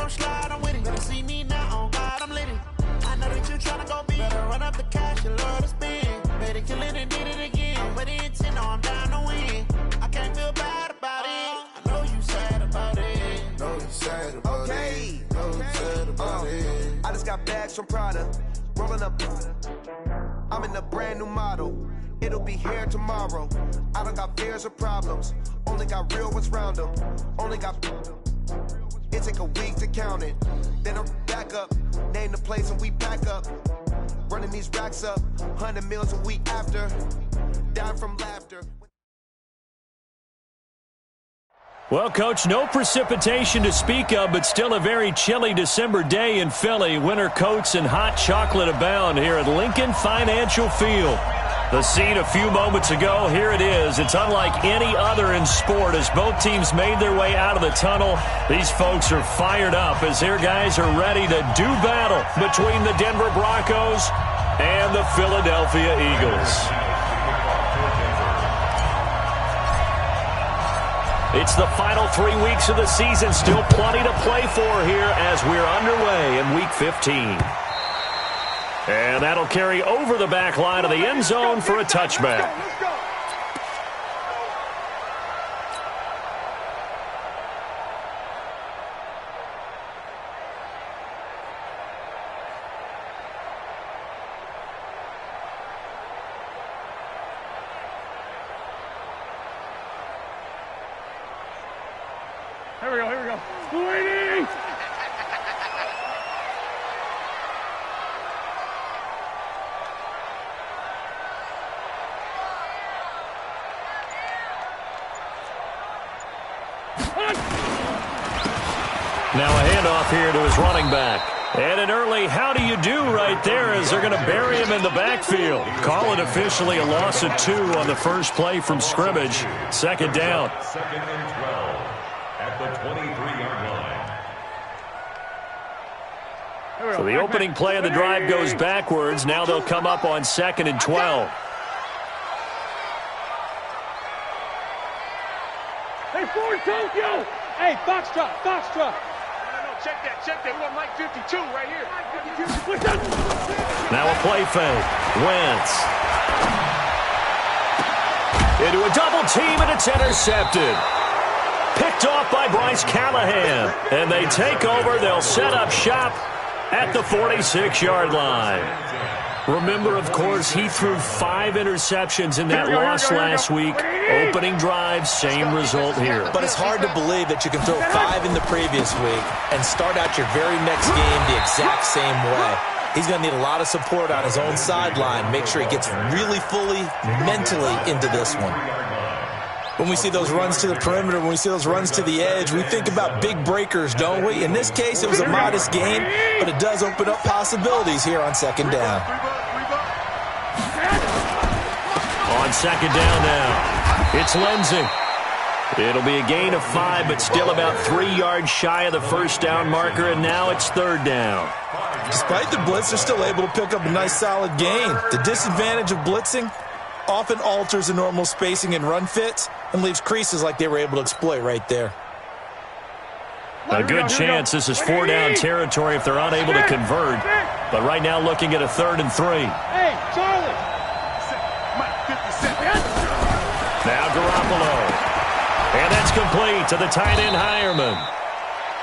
don't slide, I'm with it. Better see me now, on God, I'm lit. I know that you tryna go big. Better run up the cash, you love to spend. Better kill it and did it again. I'm with the intent, no, I'm down to win. I can't feel bad about it. I know you sad about it. Know you sad about it. Know you sad about it. I just got bags from Prada. Rolling up. I'm in a brand new model. It'll be here tomorrow. I don't got fears or problems. Only got real ones round them. Only got. It take a week to count it. Then I'm back up. Name the place and we pack up. Running these racks up. 100 meals a week after. Down from laughter. Well, Coach, no precipitation to speak of, but still a very chilly December day in Philly. Winter coats and hot chocolate abound here at Lincoln Financial Field. The scene a few moments ago, here it is. It's unlike any other in sport as both teams made their way out of the tunnel. These folks are fired up as their guys are ready to do battle between the Denver Broncos and the Philadelphia Eagles. It's the final 3 weeks of the season. Still plenty to play for here as we're underway in Week 15. And that'll carry over the back line of the end zone for a touchback. Here we go. Waiting! Now a handoff here to his running back. And an early how do you do right there as they're going to bury him in the backfield. Call it officially a loss of 2 on the first play from scrimmage. Second down. Second and 12 at the 23-yard line. So the opening play of the drive goes backwards. Now they'll come up on 2nd and 12. Hey, Ford Tokyo! Hey, Foxtrot! No, check that. We want Mike 52 right here. Now a play fake. Wentz. Into a double team, and it's intercepted. Picked off by Bryce Callahan. And they take over. They'll set up shop at the 46-yard line. Remember, of course, he threw 5 interceptions in that loss last week. Opening drive, same result here. But it's hard to believe that you can throw 5 in the previous week and start out your very next game the exact same way. He's going to need a lot of support on his own sideline. Make sure he gets really fully, mentally into this one. When we see those runs to the perimeter, when we see those runs to the edge, we think about big breakers, don't we? In this case, it was a modest gain, but it does open up possibilities here on second down. On second down now, it's Lindsey. It'll be a gain of 5, but still about 3 yards shy of the first down marker, and now it's third down. Despite the blitz, they're still able to pick up a nice solid gain. The disadvantage of blitzing often alters the normal spacing and run fits and leaves creases like they were able to exploit right there. A good chance this is 4-down territory if they're unable to convert. But right now looking at a 3rd and 3. Hey, Charlie! Now Garoppolo. And that's complete to the tight end Hireman.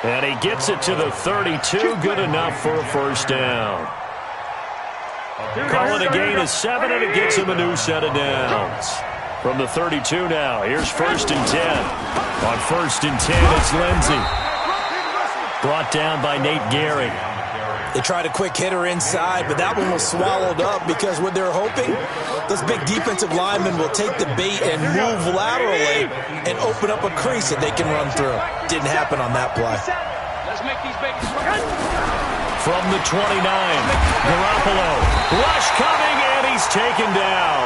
And he gets it to the 32. Good enough for a first down. Call it a gain of 7, and it gets him a new set of downs. From the 32 now, here's 1st and 10. On 1st and 10, it's Lindsey. Brought down by Nate Gehrig. They tried a quick hitter inside, but that one was swallowed up because what they're hoping, those big defensive linemen will take the bait and move laterally and open up a crease that they can run through. Didn't happen on that play. Let's make these babies run. From the 29, Garoppolo. Rush coming, and he's taken down.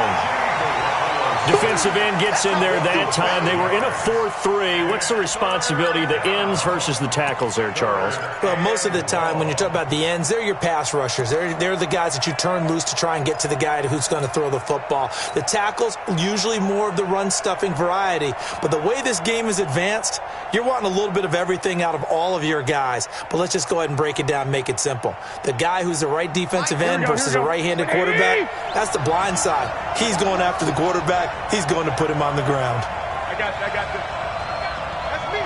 Defensive end gets in there that time. They were in a 4-3. What's the responsibility of the ends versus the tackles there, Charles? Well, most of the time when you talk about the ends, they're your pass rushers. They're the guys that you turn loose to try and get to the guy who's going to throw the football. The tackles, usually more of the run-stuffing variety. But the way this game is advanced, you're wanting a little bit of everything out of all of your guys. But let's just go ahead and break it down and make it simple. The guy who's the right defensive end versus a right-handed quarterback, that's the blind side. He's going after the quarterback. He's going to put him on the ground. I got this. That's me.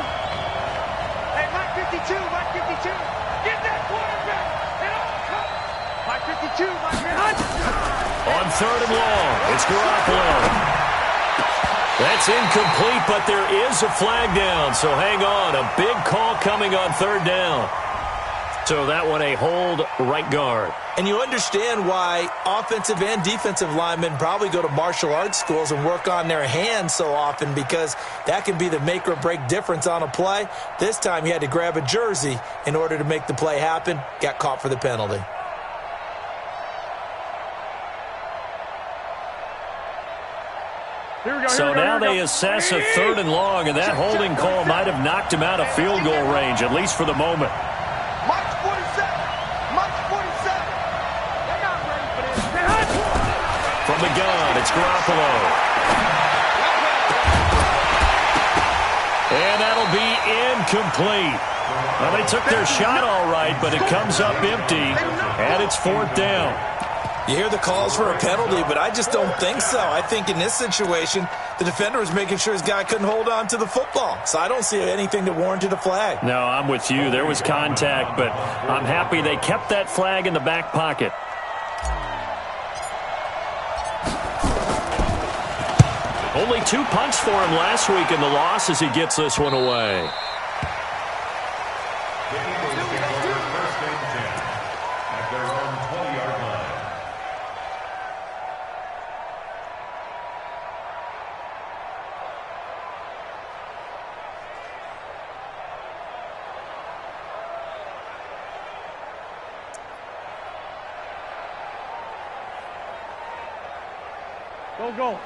Hey, Mike 52, Mike 52. Get that quarterback. And Mike 52, Mike 52. On 3rd and long, it's Garoppolo. That's incomplete, but there is a flag down, so hang on. A big call coming on 3rd down. So that one a hold right guard. And you understand why offensive and defensive linemen probably go to martial arts schools and work on their hands so often, because that can be the make or break difference on a play. This time he had to grab a jersey in order to make the play happen. Got caught for the penalty. So now they assess a 3rd and long, and that holding call might have knocked him out of field goal range, at least for the moment. Mike's 47. Mike's 47. They're not ready for this. From the gun, it's Garoppolo. And that'll be incomplete. Well, they took their shot all right, but it comes up empty, and it's 4th down. You hear the calls for a penalty, but I just don't think so. I think in this situation, the defender was making sure his guy couldn't hold on to the football. So I don't see anything that warranted a flag. No, I'm with you. There was contact, but I'm happy they kept that flag in the back pocket. Only 2 punts for him last week in the loss as he gets this one away.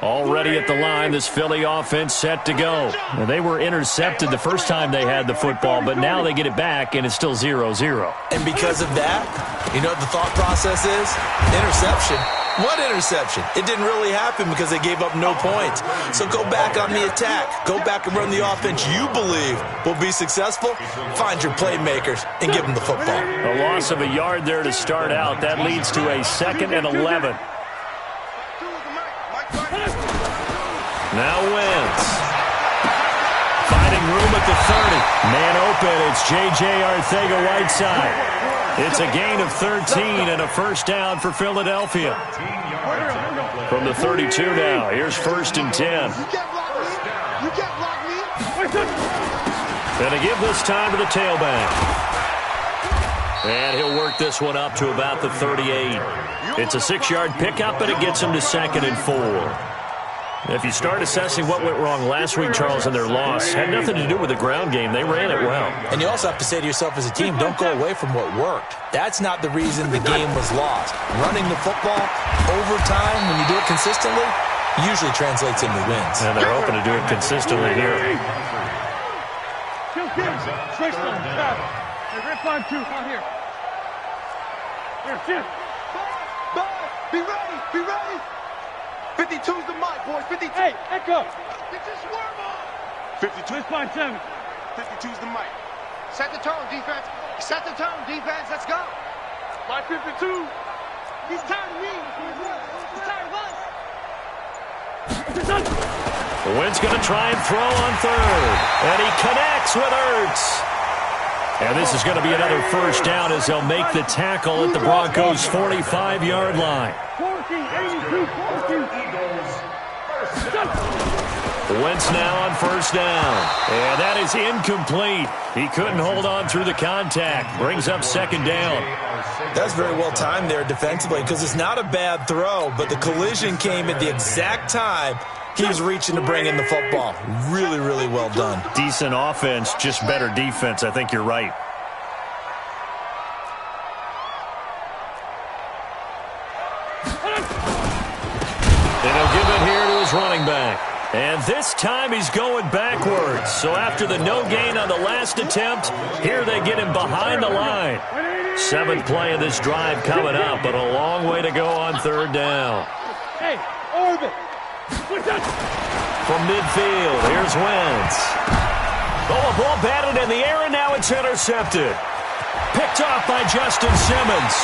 Already at the line, this Philly offense set to go. Now, they were intercepted the first time they had the football, but now they get it back, and it's still 0-0. And because of that, you know what the thought process is? Interception. What interception? It didn't really happen because they gave up no points. So go back on the attack. Go back and run the offense you believe will be successful. Find your playmakers and give them the football. A loss of a yard there to start out. That leads to a 2nd and 11. Now Wentz. Finding room at the 30. Man open. It's J.J. Arcega-Whiteside. It's a gain of 13 and a 1st down for Philadelphia. From the 32 now. Here's 1st and 10. You can't block me. Gonna give this time to the tailback. And he'll work this one up to about the 38. It's a 6-yard pickup, and it gets him to 2nd and 4. If you start assessing what went wrong last week, Charles, in their loss, had nothing to do with the ground game. They ran it well. And you also have to say to yourself as a team, don't go away from what worked. That's not the reason the game was lost. Running the football over time, when you do it consistently, usually translates into wins. And they're hoping to do it consistently here. Switch them. Rip on 2. Come here. Here, shift. Be ready. Be ready. 52's the mic, boys. 52. Hey, echo. Get this worm on. 52. Switch line 7. 52's the mic. Set the tone, defense. Set the tone, defense. Let's go. Line 52. He's tired of me. He's tired of us. Wentz going to try and throw on 3rd. And he connects with Ertz. And this is going to be another 1st down as they'll make the tackle at the Broncos' 45-yard line. 14-82. Wentz now on 1st down. And that is incomplete. He couldn't hold on through the contact. Brings up 2nd down. That's very well timed there defensively, because it's not a bad throw, but the collision came at the exact time he was reaching to bring in the football. Really, really well done. Decent offense, just better defense. I think you're right. And he'll give it here to his running back. And this time he's going backwards. So after the no gain on the last attempt, here they get him behind the line. 7th play of this drive coming up, but a long way to go on 3rd down. Hey, orbit. From midfield, here's Wentz. Oh, a ball batted in the air, and now it's intercepted. Picked off by Justin Simmons.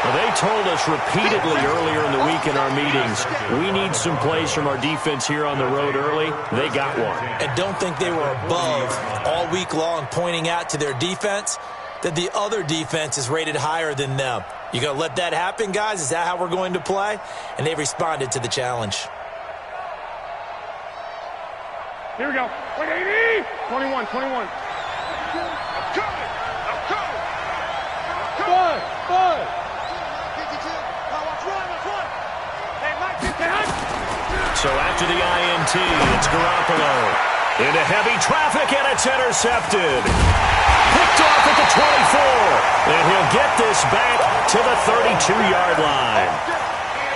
Well, they told us repeatedly earlier in the week in our meetings, we need some plays from our defense here on the road early. They got one. And don't think they were above all week long pointing out to their defense that the other defense is rated higher than them. You going to let that happen, guys? Is that how we're going to play? And they responded to the challenge. Here we go. 180. 21. Bud. So after the INT, it's Garoppolo. Into heavy traffic, and it's intercepted. Picked off at the 24. And he'll get this back to the 32-yard line.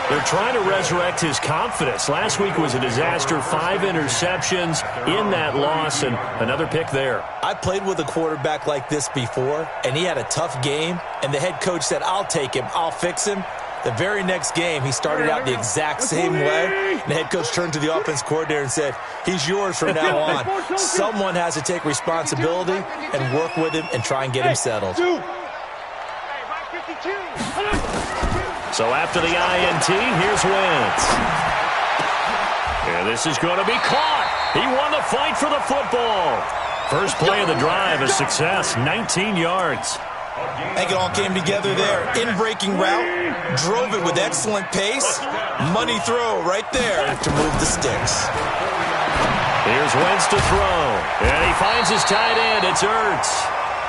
They're trying to resurrect his confidence. Last week was a disaster. 5 interceptions in that loss, and another pick there. I played with a quarterback like this before, and he had a tough game, and the head coach said, I'll take him, I'll fix him. The very next game, he started out the exact same way. And the head coach turned to the offense coordinator and said, he's yours from now on. Someone has to take responsibility and work with him and try and get him settled. So after the INT, here's Wentz. And this is going to be caught. He won the fight for the football. First play of the drive, a success, 19 yards. I think it all came together there. In-breaking route, drove it with excellent pace. Money throw right there to move the sticks. Here's Wentz to throw. And he finds his tight end. It's Ertz.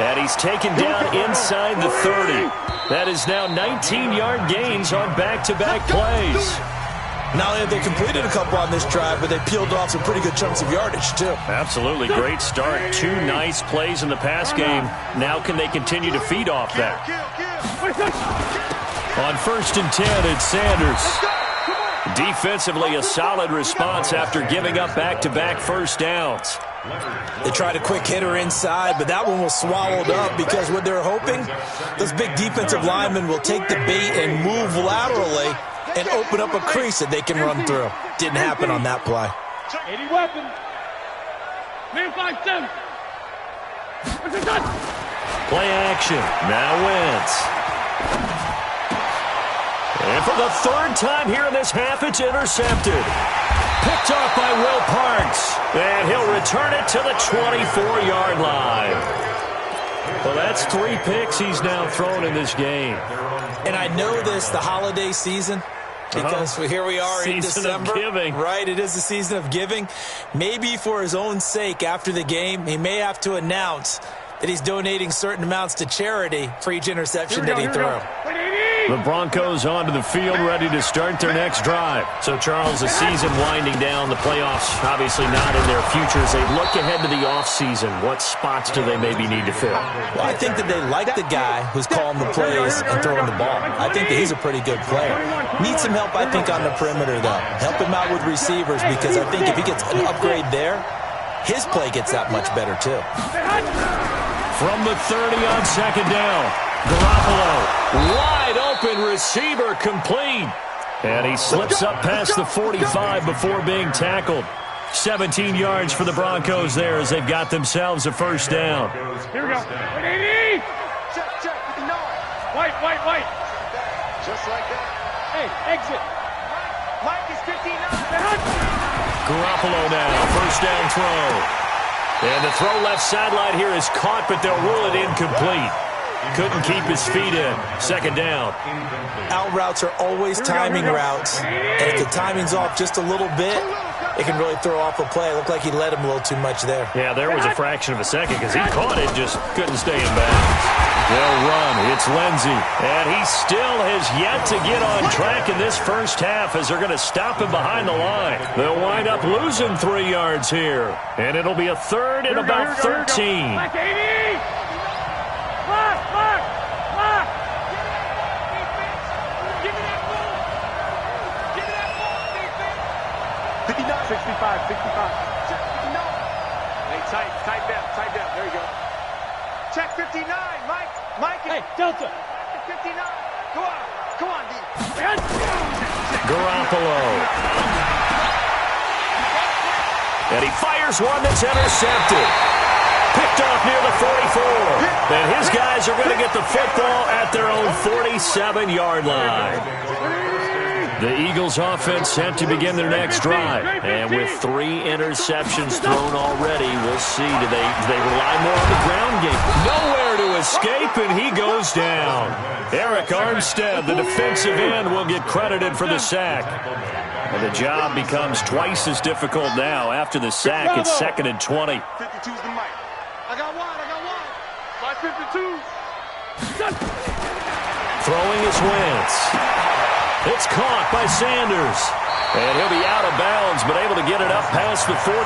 And he's taken down inside the 30. That is now 19-yard gains on back-to-back plays. Not only have they completed a couple on this drive, but they peeled off some pretty good chunks of yardage, too. Absolutely. Great start. 2 nice plays in the pass game. Now can they continue to feed off that? On 1st and 10, it's Sanders. Defensively, a solid response after giving up back-to-back first downs. They tried a quick hitter inside, but that one was swallowed up because what they're hoping, those big defensive linemen will take the bait and move laterally and open up a crease that they can run through. Didn't happen on that play. 80 weapons. Man 5-7. Play action. Now Wentz. And for the 3rd time here in this half, it's intercepted. Picked off by Will Parks. And he'll return it to the 24-yard line. Well, that's 3 picks he's now thrown in this game. And I know this, the holiday season, because here we are in December. Season of giving. Right, it is the season of giving. Maybe for his own sake after the game, he may have to announce that he's donating certain amounts to charity for each interception that he threw. The Broncos onto the field, ready to start their next drive. So, Charles, the season winding down, the playoffs obviously not in their future. As they look ahead to the offseason, what spots do they maybe need to fill? Well, I think that they like the guy who's calling the plays and throwing the ball. I think that he's a pretty good player. Needs some help, I think, on the perimeter, though. Help him out with receivers because I think if he gets an upgrade there, his play gets that much better, too. From the 30 on 2nd down, Garoppolo, wide open receiver, complete. And he slips up past the 45 before being tackled. 17 yards for the Broncos there as they've got themselves a first down. Here we go. 180. Check. White. Just like that. Hey, exit. Mike is 59. Garoppolo now, first down throw. And the throw left sideline here is caught, but they'll rule it incomplete. Couldn't keep his feet in. 2nd down. Out routes are always timing routes. And if the timing's off just a little bit, it can really throw off a play. It looked like he led him a little too much there. Yeah, there was a fraction of a second because he caught it, just couldn't stay in bounds. They'll run. It's Lindsey. And he still has yet to get on track in this first half as they're going to stop him behind the line. They'll wind up losing 3 yards here. And it'll be a 3rd and about 13. Black 80. Black. Give me that ball. 65. No. Hey, tight down. There you go. Check 59, Mike. Hey, Delta. 59. Go on, D. Garoppolo. And he fires one that's intercepted. Picked off near the 44. And his guys are going to get the football at their own 47-yard line. The Eagles offense set to begin their next drive. And with 3 interceptions thrown already, we'll see. Do they rely more on the ground game? Nowhere to escape, and he goes down. Eric Armstead, the defensive end, will get credited for the sack. And the job becomes twice as difficult now. After the sack, it's 2nd and 20. 52's the mic. I got one. My 52. Throwing his Wentz. It's caught by Sanders. And he'll be out of bounds, but able to get it up past the 45.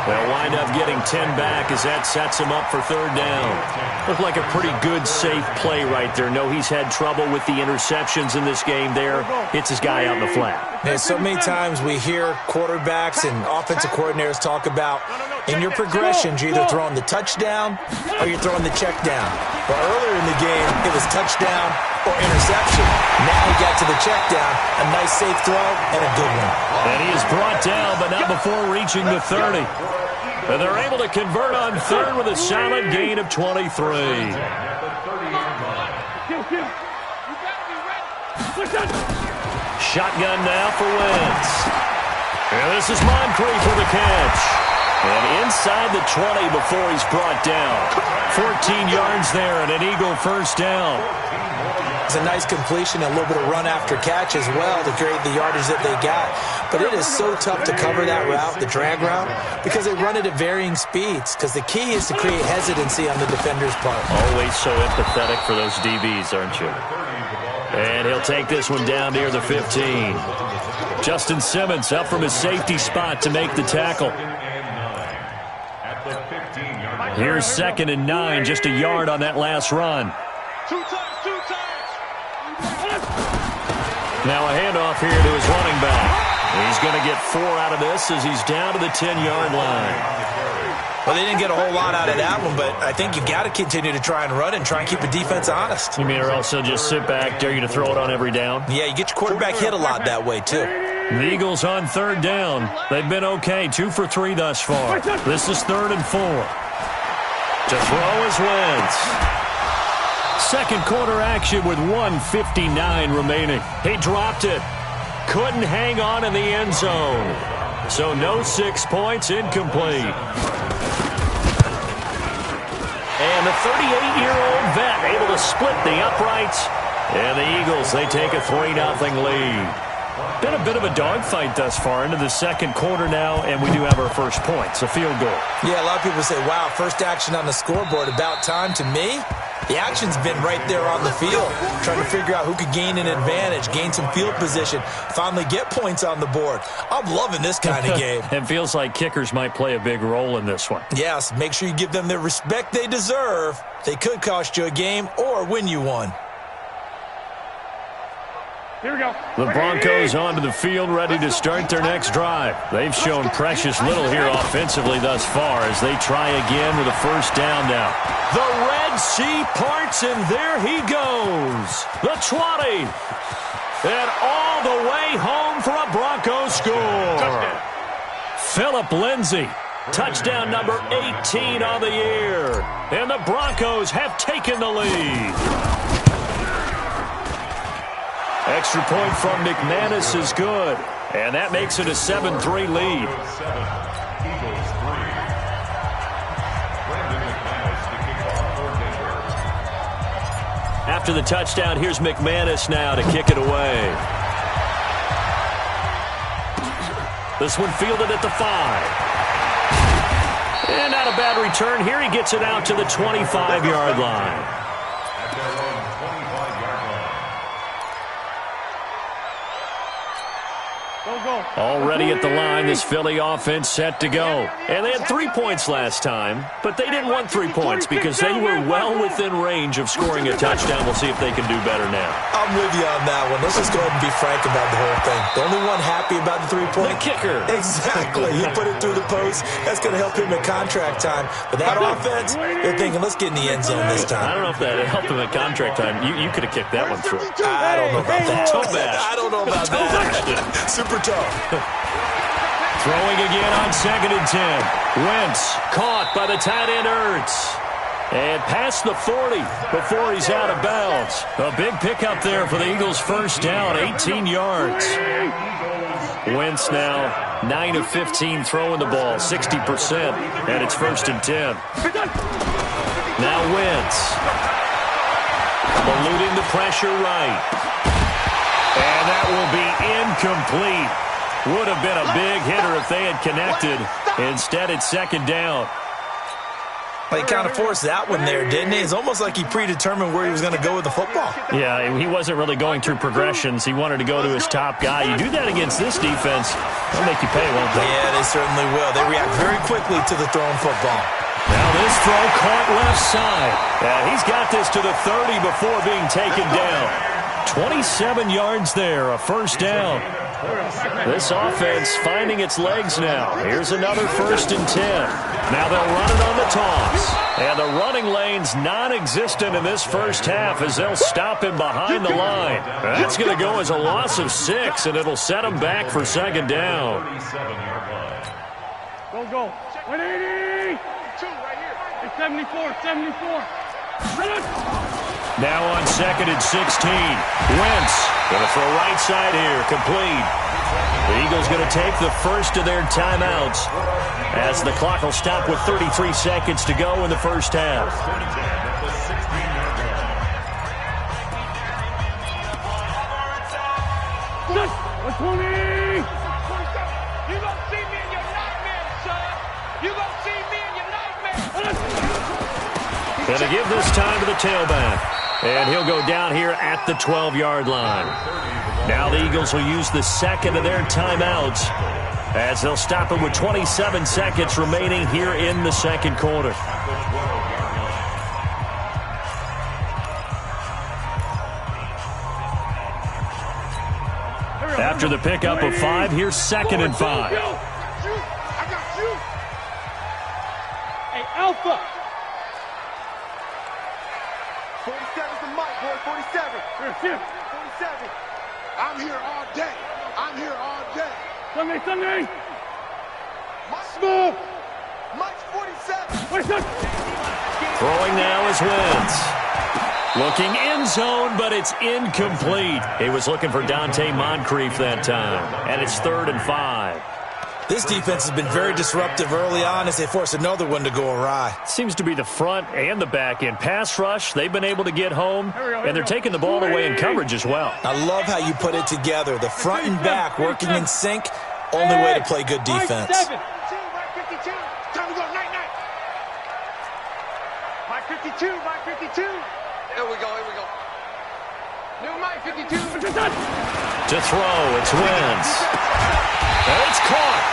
They'll wind up getting 10 back as that sets him up for 3rd down. Looked like a pretty good, safe play right there. No, he's had trouble with the interceptions in this game there. Hits his guy out in the flat. Yeah, so many times we hear quarterbacks and offensive coordinators talk about in your progressions, you're either throwing the touchdown or you're throwing the check down. But earlier in the game, it was touchdown or interception. Now he got to the check down, a nice safe throw, and a good one. And he is brought down, but not before reaching the 30. And they're able to convert on 3rd with a solid gain of 23. Shotgun now for Wentz. And this is Moncrief for the catch. And inside the 20 before he's brought down. 14 yards there and an Eagle 1st down. It's a nice completion, a little bit of run after catch as well to create the yardage that they got. But it is so tough to cover that route, the drag route, because they run it at varying speeds. Because the key is to create hesitancy on the defender's part. Always so empathetic for those DBs, aren't you? And he'll take this one down near the 15. Justin Simmons up from his safety spot to make the tackle. Here's 2nd and 9, just a yard on that last run. Two times. Now a handoff here to his running back. He's going to get 4 out of this as he's down to the 10-yard line. Well, they didn't get a whole lot out of that one, but I think you've got to continue to try and run and try and keep the defense honest. You mean or else they'll just sit back, dare you to throw it on every down? Yeah, you get your quarterback hit a lot that way, too. The Eagles on 3rd down. They've been okay, 2 for 3 thus far. This is 3rd and 4. To throw is Wentz. Second quarter action with 1:59 remaining. He dropped it. Couldn't hang on in the end zone. So no 6 points, incomplete. And the 38-year-old vet able to split the uprights. And the Eagles, they take a 3-0 lead. Been a bit of a dogfight thus far into the 2nd quarter now, and we do have our first points, a field goal. Yeah, a lot of people say, wow, first action on the scoreboard, about time. To me, the action's been right there on the field, trying to figure out who could gain an advantage, gain some field position, finally get points on the board. I'm loving this kind of game. It feels like kickers might play a big role in this one. Yes, make sure you give them the respect they deserve. They could cost you a game or win you one. Here we go. The Broncos onto the field, ready to start their next drive. They've shown precious little here offensively thus far as they try again with a 1st down now. The Red Sea parts, and there he goes. The 20. And all the way home for a Broncos score. Phillip Lindsay, touchdown number 18 on the year. And the Broncos have taken the lead. Extra point from McManus is good, and that makes it a 7-3 lead. After the touchdown, here's McManus now to kick it away. This one fielded at the 5. And not a bad return here. He gets it out to the 25-yard line. Already at the line, this Philly offense set to go. And they had 3 points last time, but they didn't want 3 points because they were well within range of scoring a touchdown. We'll see if they can do better now. I'm with you on that one. Let's just go ahead and be frank about the whole thing. The only one happy about the 3-point. The kicker. Exactly. He put it through the post. That's going to help him at contract time. But that offense, they're thinking, let's get in the end zone this time. I don't know if that helped him at contract time. You could have kicked that one through. I don't know about that. Toe bash. I don't know about that. Super toe. Throwing again on 2nd and 10. Wentz caught by the tight end Ertz. And past the 40 before he's out of bounds. A big pickup there for the Eagles' first down, 18 yards. Wentz now 9 of 15 throwing the ball, 60%, and it's 1st and 10. Now Wentz eluding the pressure right. And that will be incomplete. Would have been a big hitter if they had connected. Instead, it's 2nd down. Well, he kind of forced that one there, didn't he? It's almost like he predetermined where he was going to go with the football. Yeah, he wasn't really going through progressions. He wanted to go to his top guy. You do that against this defense, they'll make you pay, won't they? Yeah, they certainly will. They react very quickly to the thrown football. Now this throw caught left side. He's got this to the 30 before being taken down. 27 yards there, a 1st down. This offense finding its legs now. Here's another 1st and 10. Now they'll run it on the toss. And the running lane's non-existent in this first half as they'll stop him behind the line. That's going to go as a loss of 6, and it'll set him back for 2nd down. Go. 180. 74. Now on 2nd and 16. Wentz going to throw right side here, complete. The Eagles going to take the first of their timeouts as the clock will stop with 33 seconds to go in the first half. Good. 120. You gonna see me in your nightmare, son. You gonna see me in your nightmare. Going to give this time to the tailback. And he'll go down here at the 12-yard line. Now the Eagles will use the second of their timeouts as they'll stop him with 27 seconds remaining here in the second quarter. After the pickup of 5, here's 2nd and 5. I got you. Hey, Alpha. 47's the mic, boy. 47. 47. I'm here all day. Sunday. Smooth. Mike's 47. Throwing now is Wentz. Looking end zone, but it's incomplete. He was looking for Dante Moncrief that time. And it's 3rd and 5. This defense has been very disruptive early on as they force another one to go awry. Seems to be the front and the back end. Pass rush, they've been able to get home, and they're taking the ball away in coverage as well. I love how you put it together. The front and back working in sync. Only way to play good defense. Mike 52. Time to go night. Mike 52. Here we go. New Mike 52. To throw, it's Wentz. And it's caught.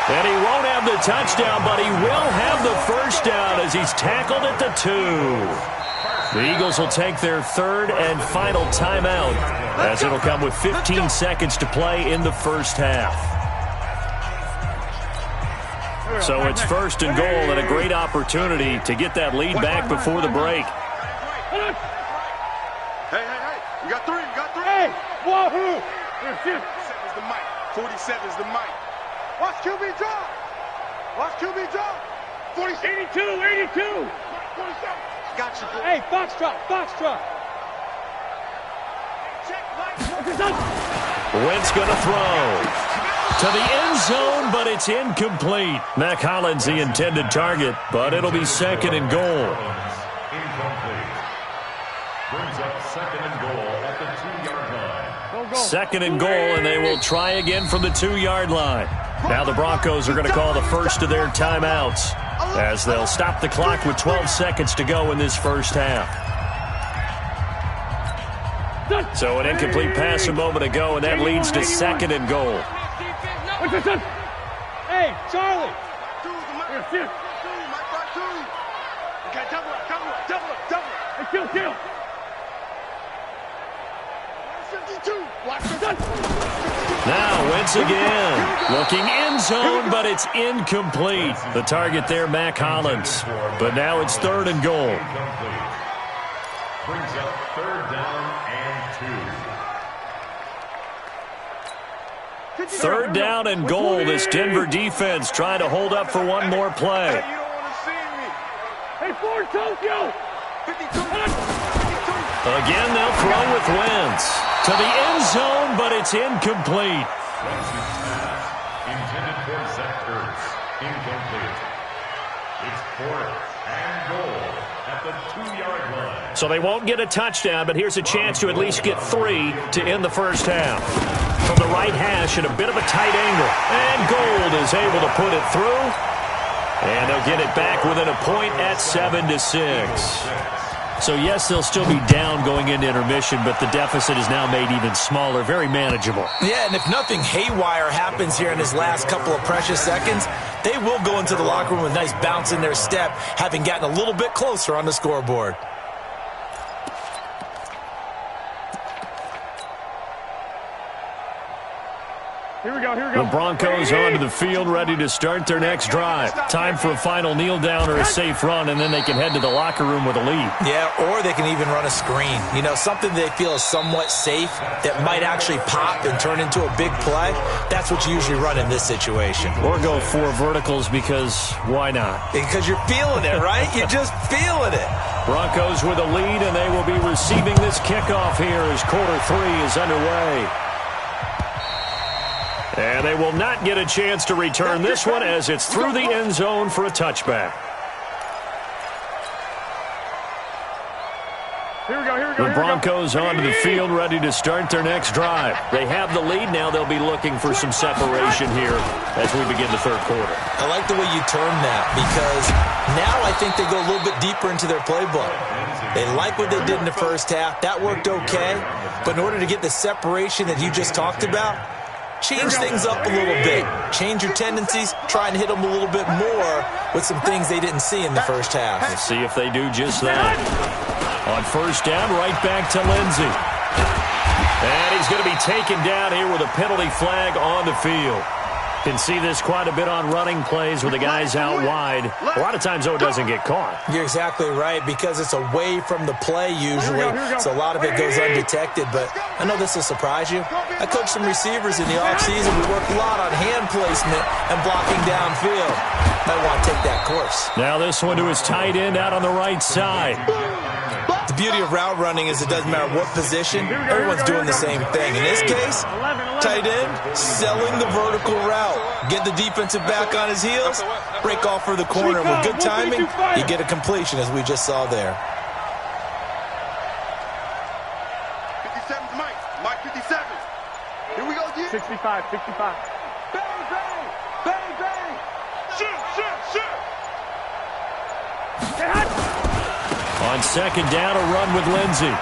And he won't have the touchdown, but he will have the first down as he's tackled at the 2. The Eagles will take their 3rd and final timeout as it'll come with 15 seconds to play in the first half. So it's 1st and goal and a great opportunity to get that lead back before the break. Hey. You got 3. Hey, wahoo. 47's the mic. 47's the mic. Watch QB draw. 82. 47. Got you, boy. Hey, Foxtrot. Check, Mike. Wentz going to throw to the end zone, but it's incomplete. Mac Hollins the intended target, but it'll be 2nd and goal. Incomplete. Brings up 2nd and goal at the 2-yard line. 2nd and goal, and they will try again from the 2-yard line. Now the Broncos are going to call the first of their timeouts as they'll stop the clock with 12 seconds to go in this first half. So an incomplete pass a moment ago, and that leads to 2nd and goal. What's this one? Hey, Charlie. Here, sit. Okay, double up. Hey, kill. 52. Watch this. Now Wentz again. Looking end zone, but it's incomplete. The target there, Mac Hollins. But now it's 3rd and goal. Incomplete. Brings up 3rd down and 2. 3rd down and goal. This Denver defense trying to hold up for one more play. Hey, you don't want to see me. Hey, Ford, Tokyo. 52. Again, they'll throw with Wentz. To the end zone, but it's incomplete. Wentz's pass intended for Zach Ertz. Incomplete. It's 4th and goal at the 2-yard line. So they won't get a touchdown, but here's a chance to at least get 3 to end the first half. From the right hash at a bit of a tight angle. And Gold is able to put it through. And they'll get it back within a point at 7-6. So, yes, they'll still be down going into intermission, but the deficit is now made even smaller, very manageable. Yeah, and if nothing haywire happens here in his last couple of precious seconds, they will go into the locker room with a nice bounce in their step, having gotten a little bit closer on the scoreboard. Here we go. The Broncos onto the field, ready to start their next drive. Time for a final kneel down or a safe run, and then they can head to the locker room with a lead. Yeah, or they can even run a screen. You know, something they feel is somewhat safe that might actually pop and turn into a big play. That's what you usually run in this situation. Or go 4 verticals because why not? Because you're feeling it, right? You're just feeling it. Broncos with a lead, and they will be receiving this kickoff here as quarter 3 is underway. And they will not get a chance to return this one as it's through the end zone for a touchback. Here we go. The Broncos onto the field, ready to start their next drive. They have the lead. Now they'll be looking for some separation here as we begin the third quarter. I like the way you term that because now I think they go a little bit deeper into their playbook. They like what they did in the first half. That worked okay. But in order to get the separation that you just talked about, change things up a little bit. Change your tendencies. Try and hit them a little bit more with some things they didn't see in the first half. Let's see if they do just that. On first down, right back to Lindsey. And he's going to be taken down here with a penalty flag on the field. Can see this quite a bit on running plays with the guys out wide. A lot of times, though, it doesn't get caught. You're exactly right because it's away from the play usually, so a lot of it goes undetected. But I know this will surprise you. I coached some receivers in the offseason. We work a lot on hand placement and blocking downfield. Might want to take that course. Now this one to his tight end out on the right side. The beauty of route running is it doesn't matter what position, everyone's doing the same thing. In this case, tight end, selling the vertical route. Get the defensive back on his heels, break off for the corner. With good timing, you get a completion as we just saw there. 57's Mike. Mike 57. Here we go, G. 65. Bang, bang. Bang, bang. Shoot. Hey, hot. On second down, a run with Lindsey.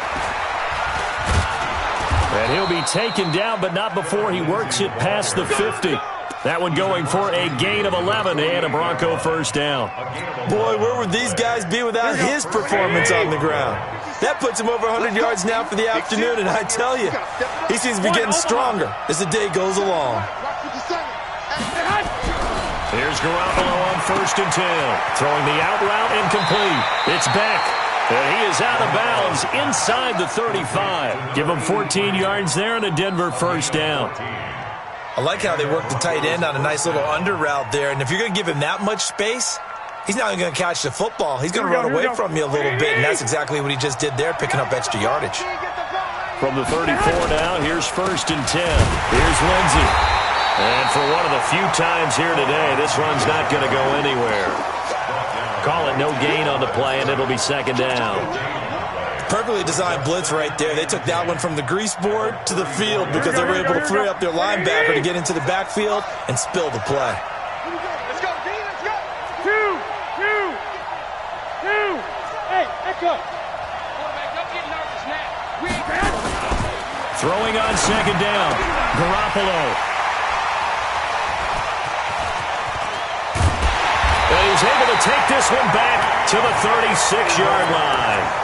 And he'll be taken down, but not before he works it past the 50. That one going for a gain of 11 and a Bronco first down. Boy, where would these guys be without his performance on the ground? That puts him over 100 yards now for the afternoon, and I tell you, he seems to be getting stronger as the day goes along. Here's Garoppolo on first and 10. Throwing the out route incomplete. It's back. And he is out of bounds inside the 35. Give him 14 yards there and a Denver first down. I like how they work the tight end on a nice little under route there. And if you're going to give him that much space, he's not even going to catch the football. He's going to run away from you a little bit, and that's exactly what he just did there, picking up extra yardage. From the 34 now, here's first and 10. Here's Lindsey. And for one of the few times here today, this run's not going to go anywhere. Call it no gain on the play, and it'll be second down. Perfectly designed blitz right there. They took that one from the grease board to the field because they were able to free up their linebacker to get into the backfield and spill the play. Let's go, D. Let's go. Two. Hey, echo. Throwing on second down. Garoppolo. he's able to take this one back to the 36-yard line.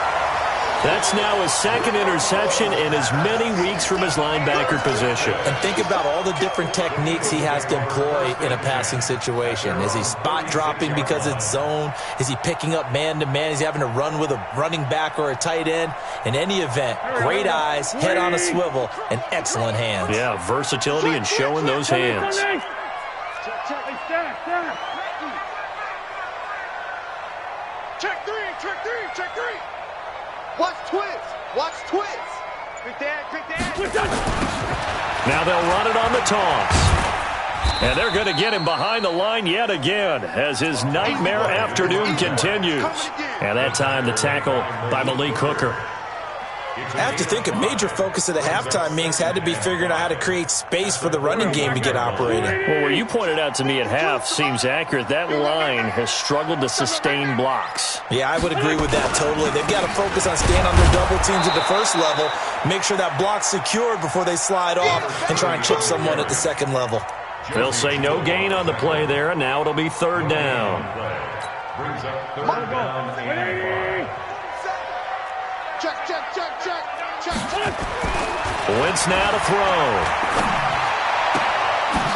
That's now his second interception in as many weeks from his linebacker position. And think about all the different techniques he has to employ in a passing situation. Is he spot dropping because it's zone? Is he picking up man-to-man? Is he having to run with a running back or a tight end? In any event, great eyes, head on a swivel, and excellent hands. Yeah, versatility and showing those hands. Check three, check three, check three. Watch twins. Watch twins. Quick dad. Now they'll run it on the toss. And they're going to get him behind the line yet again as his nightmare afternoon continues. And that time the tackle by Malik Hooker. I have to think a major focus of the halftime meetings had to be figuring out how to create space for the running game to get operating. Well, what you pointed out to me at half seems accurate. That line has struggled to sustain blocks. Yeah, I would agree with that totally. They've got to focus on staying on their double teams at the first level, make sure that block's secured before they slide off and try and chip someone at the second level. They'll say no gain on the play there, and now it'll be third down. Brings up third down and 5. Check. Wentz now to throw.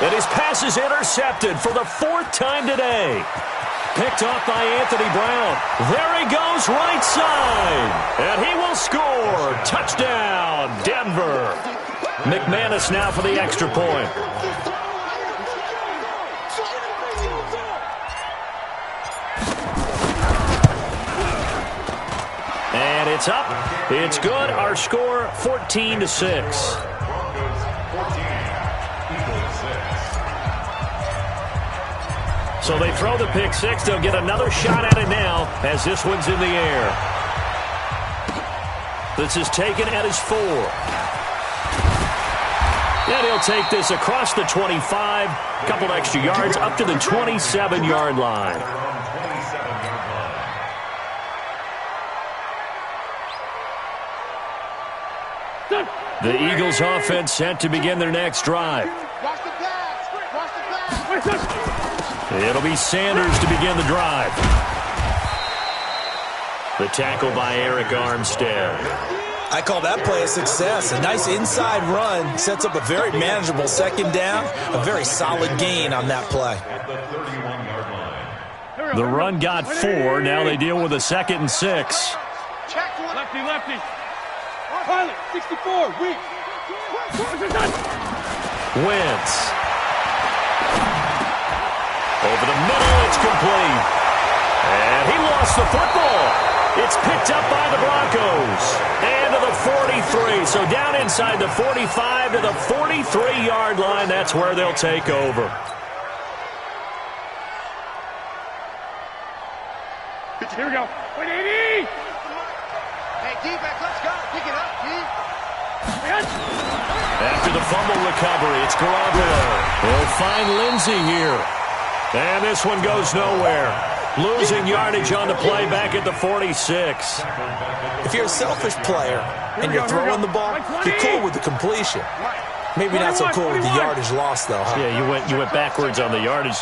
And his pass is intercepted for the fourth time today. Picked off by Anthony Brown. There he goes, right side. And he will score. Touchdown, Denver. McManus now for the extra point. And it's up. It's good. Our score, 14-6. Broncos 14, Eagles 6. So they throw the pick six. They'll get another shot at it now as this one's in the air. This is taken at his 4. And he'll take this across the 25. Couple extra yards up to the 27-yard line. The Eagles offense set to begin their next drive. Watch the pass. It'll be Sanders to begin the drive. The tackle by Eric Armstead. I call that play a success. A nice inside run sets up a very manageable second down. A very solid gain on that play. At the 31-yard line. The run got 4. Now they deal with a 2nd and 6. Check one. Lefty. Pilot, 64, weak. Wentz. Over the middle, it's complete. And he lost the football. It's picked up by the Broncos. And to the 43. So down inside the 45 to the 43-yard line. That's where they'll take over. Here we go. 180. Hey, D-back, let's go. Pick it up, D. After the fumble recovery, it's Garoppolo. He'll find Lindsey here. And this one goes nowhere. Losing yardage on the play back at the 46. If you're a selfish player and you're throwing the ball, you're cool with the completion. Maybe not so cool with the yardage loss, though, huh? Yeah, you went backwards on the yardage.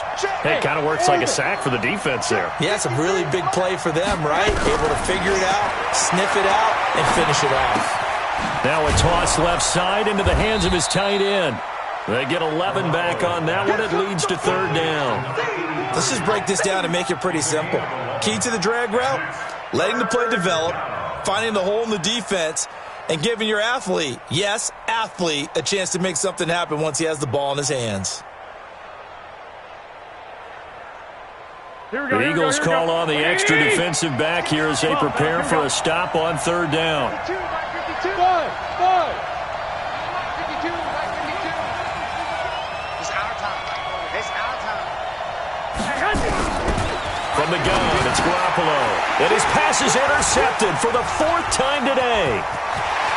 Hey, it kind of works like a sack for the defense there. Yeah, it's a really big play for them, right? Able to figure it out, sniff it out, and finish it off. Now a toss left side into the hands of his tight end. They get 11 back on that one. It leads to third down. Let's just break this down and make it pretty simple. Key to the drag route, letting the play develop, finding the hole in the defense, and giving your athlete, yes, athlete, a chance to make something happen once he has the ball in his hands. The Eagles call on the extra defensive back here as they prepare for a stop on third down. 52. It's our time. From the gun, it's Garoppolo. And his pass is intercepted for the 4th time today.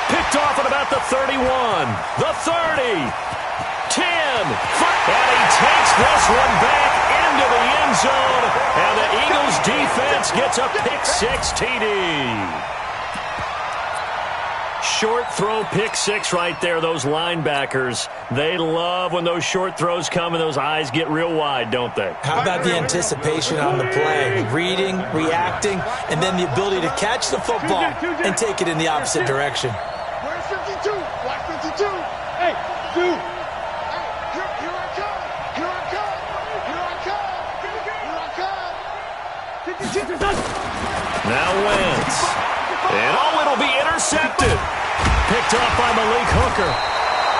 Picked off at about the 31, the 30, 10, 5. And he takes this one back into the end zone. And the Eagles defense gets a pick 6 TD. Short throw, pick six right there. Those linebackers, they love when those short throws come and those eyes get real wide, don't they? How about the anticipation on the play? Reading, reacting, and then the ability to catch the football and take it in the opposite direction. Where's 52? Watch 52. Hey, dude. Here I come. Here I come. Here I come. Here I come. 52. Now Wentz. And it'll be intercepted. Picked up by Malik Hooker.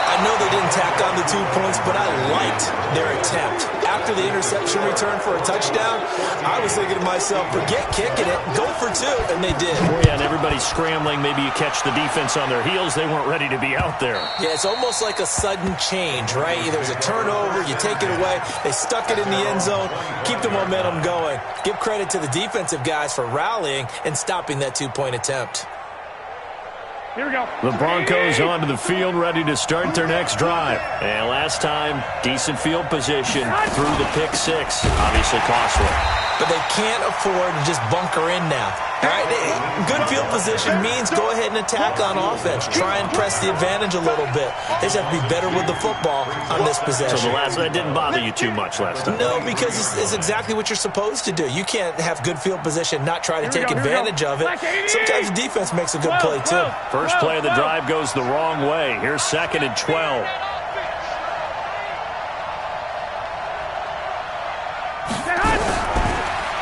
I know they didn't tack on the 2 points, but I liked their attempt. After the interception return for a touchdown, I was thinking to myself, forget kicking it, go for two, and they did. Yeah, and everybody's scrambling. Maybe you catch the defense on their heels. They weren't ready to be out there. Yeah, it's almost like a sudden change, right? There's a turnover, you take it away, they stuck it in the end zone, keep the momentum going. Give credit to the defensive guys for rallying and stopping that 2-point attempt. Here we go. The Broncos onto the field, ready to start their next drive. And last time, decent field position through the pick six. Obviously costly. But they can't afford to just bunker in now. All right, good field position means go ahead and attack on offense. Try and press the advantage a little bit. They just have to be better with the football on this possession. So that didn't bother you too much last time? No, because it's exactly what you're supposed to do. You can't have good field position, not try to take advantage of it. Sometimes the defense makes a good play, too. First play of the drive goes the wrong way. Here's 2nd and 12.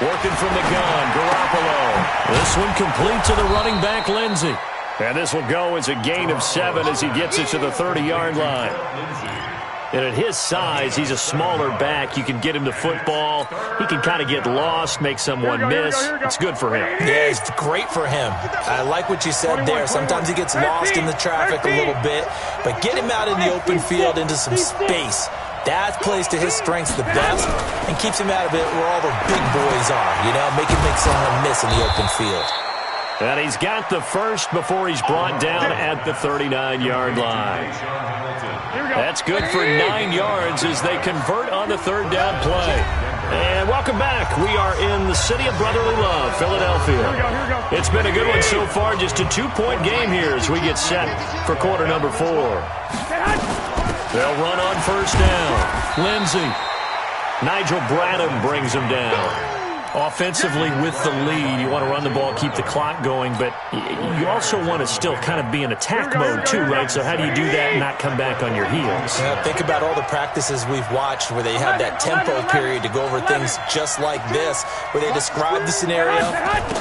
Working from the gun, Garoppolo. This one complete to the running back, Lindsey. And this will go as a gain of 7 as he gets it to the 30-yard line. And at his size, he's a smaller back. You can get him the football. He can kind of get lost, make someone miss. It's good for him. Yeah, it's great for him. I like what you said there. Sometimes he gets lost in the traffic a little bit. But get him out in the open field into some space. That plays to his strengths the best and keeps him out of it where all the big boys are, make someone miss in the open field. And he's got the first before he's brought down at the 39-yard line. That's good for 9 yards as they convert on the 3rd down play. And welcome back. We are in the city of brotherly love, Philadelphia. It's been a good one so far. Just a 2-point game here as we get set for quarter number 4. They'll run on first down. Lindsey. Nigel Bradham brings him down. Offensively with the lead, you want to run the ball, keep the clock going, but you also want to still kind of be in attack mode too, right? So how do you do that and not come back on your heels? Yeah, think about all the practices we've watched where they have that tempo period to go over things just like this, where they describe the scenario,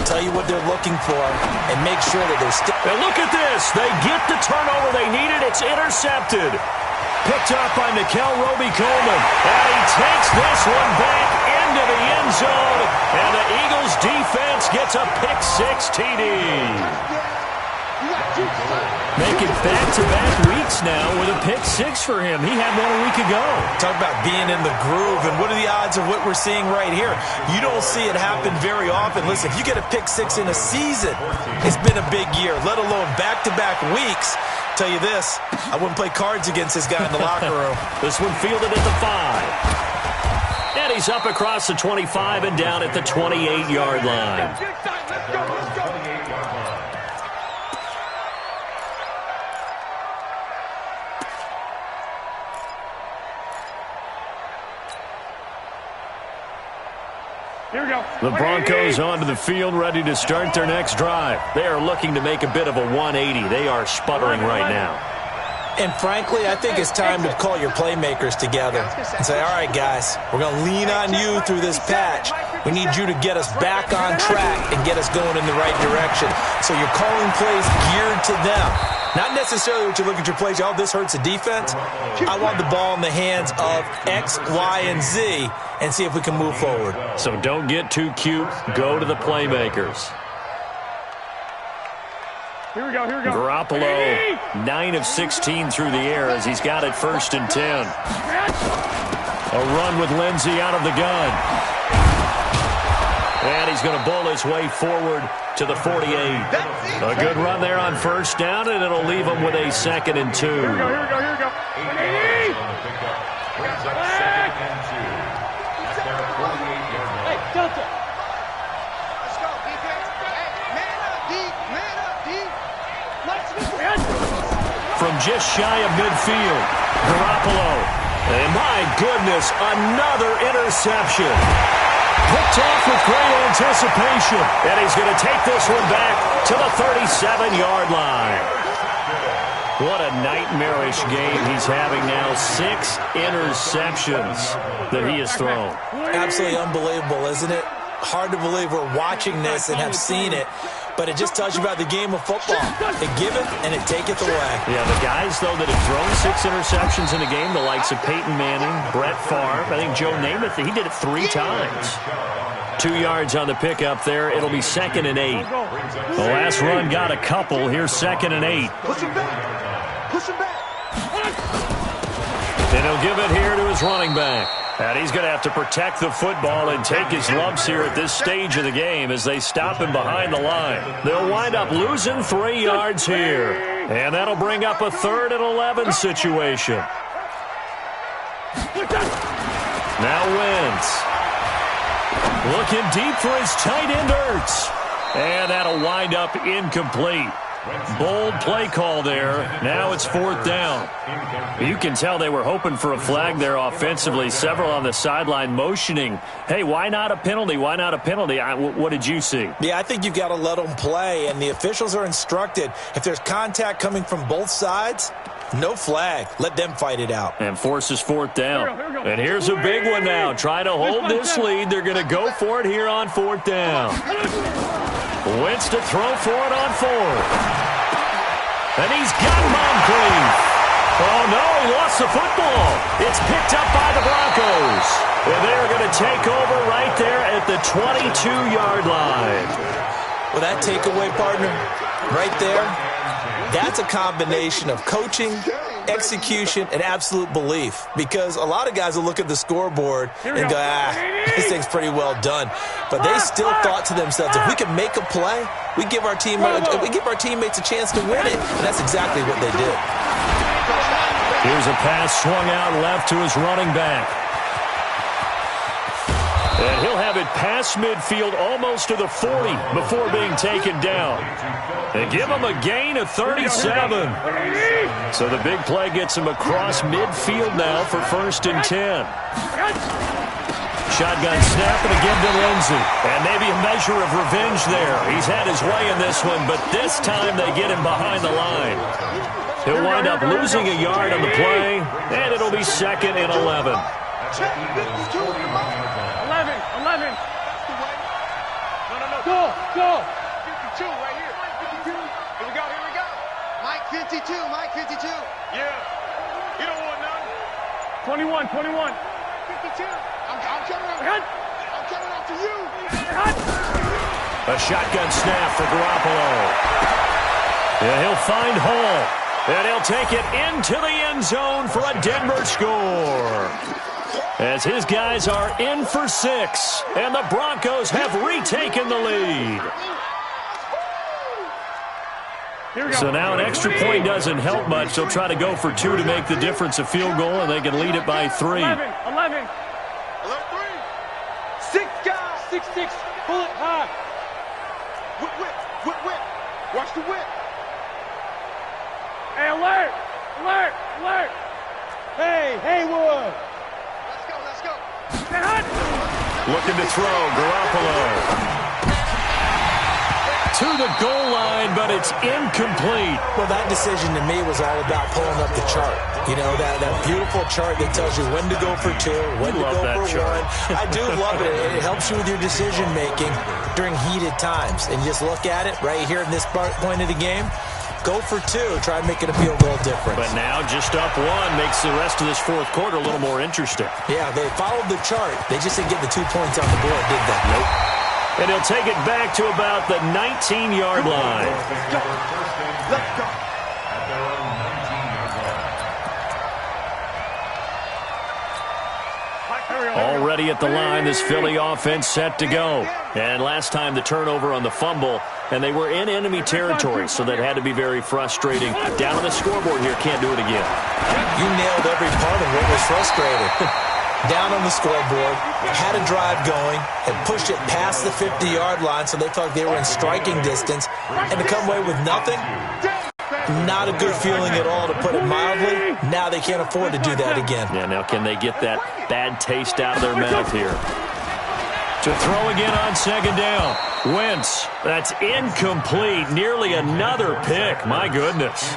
tell you what they're looking for, and make sure that they're still... And look at this. They get the turnover they needed. It's intercepted. Picked up by Nickel Roby-Coleman. And he takes this one back into the end zone. And the Eagles defense gets a pick-6 TD. Making back-to-back weeks now with a pick-6 for him. He had one a week ago. Talk about being in the groove, and what are the odds of what we're seeing right here? You don't see it happen very often. Listen, if you get a pick-6 in a season, it's been a big year, let alone back-to-back weeks. Tell you this, I wouldn't play cards against this guy in the locker room. This one fielded at the 5. And he's up across the 25 and down at the 28-yard line. Here we go. The Broncos onto the field, ready to start their next drive. They are looking to make a bit of a 180. They are sputtering right now. And frankly, I think it's time to call your playmakers together and say, all right, guys, we're going to lean on you through this patch. We need you to get us back on track and get us going in the right direction. So you're calling plays geared to them. Not necessarily what you look at your plays, oh, this hurts the defense. I want the ball in the hands of X, Y, and Z and see if we can move forward. So don't get too cute. Go to the playmakers. Here we go, here we go. Garoppolo, 9 of 16 through the air as he's got it 1st and 10. A run with Lindsey out of the gun. And he's going to bowl his way forward to the 48. A good run there on first down, and it'll leave him with a 2nd and 2. Here we go, here we go, here we go. Brings up 2nd and 2 at their 48-yard line. Hey, Delta. Let's go, defense. Hey, man up, deep, man up, deep. Let's go. from just shy of midfield. Garoppolo. And my goodness, another interception. Picked off with great anticipation. And he's going to take this one back to the 37-yard line. What a nightmarish game he's having now. 6 interceptions that he has thrown. Absolutely unbelievable, isn't it? Hard to believe we're watching this and have seen it. But it just tells you about the game of football. It giveth and it taketh away. Yeah, the guys, though, that have thrown 6 interceptions in a game, the likes of Peyton Manning, Brett Favre, I think Joe Namath, he did it 3 times. 2 yards on the pickup there. It'll be 2nd and 8. The last run got a couple. Here's 2nd and 8. Push him back. Push him back. And he'll give it here to his running back. And he's going to have to protect the football and take his lumps here at this stage of the game as they stop him behind the line. They'll wind up losing 3 yards here. And that'll bring up a 3rd and 11 situation. Now Wentz. Looking deep for his tight end Ertz. And that'll wind up incomplete. Bold play call there. Now it's 4th down. You can tell they were hoping for a flag there offensively. Several on the sideline motioning, hey, why not a penalty? Why not a penalty? What did you see? Yeah, I think you've got to let them play, and the officials are instructed. If there's contact coming from both sides, no flag. Let them fight it out. And forces 4th down. And here's a big one now. Try to hold this lead. They're going to go for it here on 4th down. Wentz to throw for it on 4th. And he's got Moncrief. Oh, no, he lost the football. It's picked up by the Broncos. And they're going to take over right there at the 22-yard line. Well, that takeaway, partner, right there, that's a combination of coaching, execution, and absolute belief. Because a lot of guys will look at the scoreboard and go, this thing's pretty well done. But they still thought to themselves, if we can make a play, we give our teammates a chance to win it. And that's exactly what they did. Here's a pass swung out left to his running back. And he'll have it past midfield almost to the 40 before being taken down. And give him a gain of 37. So the big play gets him across midfield now for 1st and 10. Shotgun snap and again to Lindsey. And maybe a measure of revenge there. He's had his way in this one, but this time they get him behind the line. He'll wind up losing a yard on the play, and it'll be 2nd and 11. 11. No. Go. 52 right here. 52. Here we go. Mike 52. Yeah. You don't want none. 21. 52. I'm coming after you. A shotgun snap for Garoppolo. Yeah, he'll find Hall. And he'll take it into the end zone for a Denver score. As his guys are in for 6, and the Broncos have retaken the lead. So now an extra point doesn't help much. They'll try to go for 2 to make the difference a field goal, and they can lead it by 3. 11. 6 guys. 6. Pull it high. Whip. Watch the whip. Hey, alert. Hey, Haywood. Let's go. Looking to throw, Garoppolo. To the goal line, but it's incomplete. Well, that decision to me was all about pulling up the chart. You know, that beautiful chart that tells you when to go for 2, when to go for 1. I do love it. It helps you with your decision-making during heated times. And just look at it right here in this point of the game. Go for 2. Try and make it a field goal difference. But now just up 1 makes the rest of this 4th quarter a little more interesting. Yeah, they followed the chart. They just didn't get the 2 points on the board, did they? Nope. And he'll take it back to about the 19-yard line. Let's go. Already at the line, this Philly offense set to go. And last time the turnover on the fumble, and they were in enemy territory, so that had to be very frustrating. Down on the scoreboard here, can't do it again. You nailed every part of what was frustrating. Down on the scoreboard, had a drive going, and pushed it past the 50-yard line so they thought they were in striking distance, and to come away with nothing, Not a good feeling at all, to put it mildly. Now they can't afford to do that again. Yeah, now can they get that bad taste out of their mouth here? To throw again on second down. Wentz, that's incomplete. Nearly another pick. My goodness.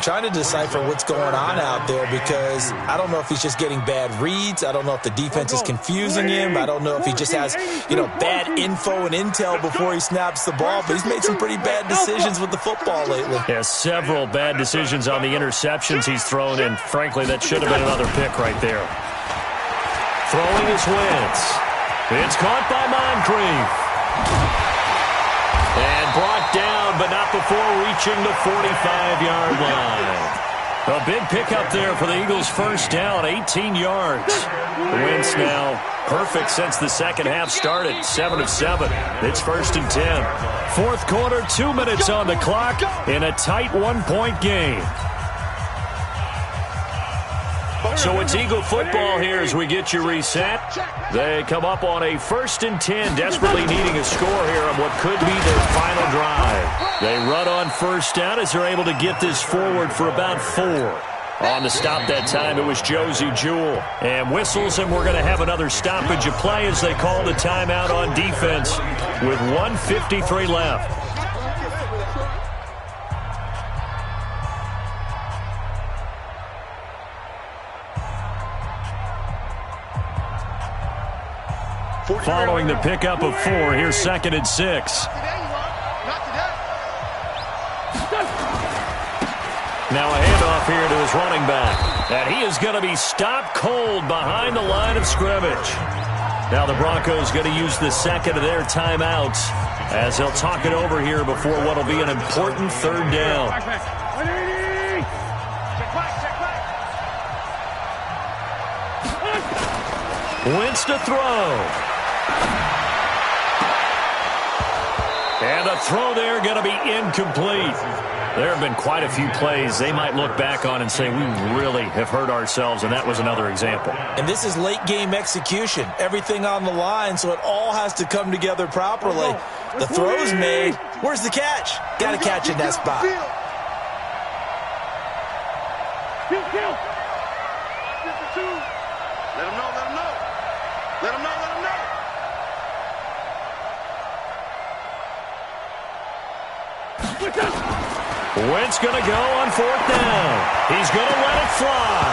Trying to decipher what's going on out there, because I don't know if he's just getting bad reads. I don't know if the defense is confusing him. I don't know if he just has, bad info and intel before he snaps the ball, but he's made some pretty bad decisions with the football lately. Yeah, several bad decisions on the interceptions he's thrown, and frankly, that should have been another pick right there. Throwing is Wentz. It's caught by Moncrief. And brought down, but not before reaching the 45-yard line. A big pickup there for the Eagles' first down, 18 yards. The Wentz now perfect since the second half started, 7 of 7. It's 1st and 10. Fourth quarter, 2 minutes on the clock in a tight 1-point game. So it's Eagle football here as we get you reset. They come up on a 1st and 10, desperately needing a score here on what could be their final drive. They run on first down as they're able to get this forward for about 4. On the stop that time, it was Josie Jewell. And whistles, and we're going to have another stoppage of play as they call the timeout on defense with 1:53 left. Following the pickup of 4, here's 2nd and 6. Now a handoff here to his running back. And he is going to be stopped cold behind the line of scrimmage. Now the Broncos going to use the second of their timeouts as they'll talk it over here before what will be an important 3rd down. Wentz to throw. And the throw there going to be incomplete. There have been quite a few plays they might look back on and say, we really have hurt ourselves, and that was another example. And this is late game execution. Everything on the line, so it all has to come together properly. The throw's made. Where's the catch? Got to catch in that spot. Let him know, let him know. Let him know, let him know. Wentz going to go on 4th down. He's going to let it fly.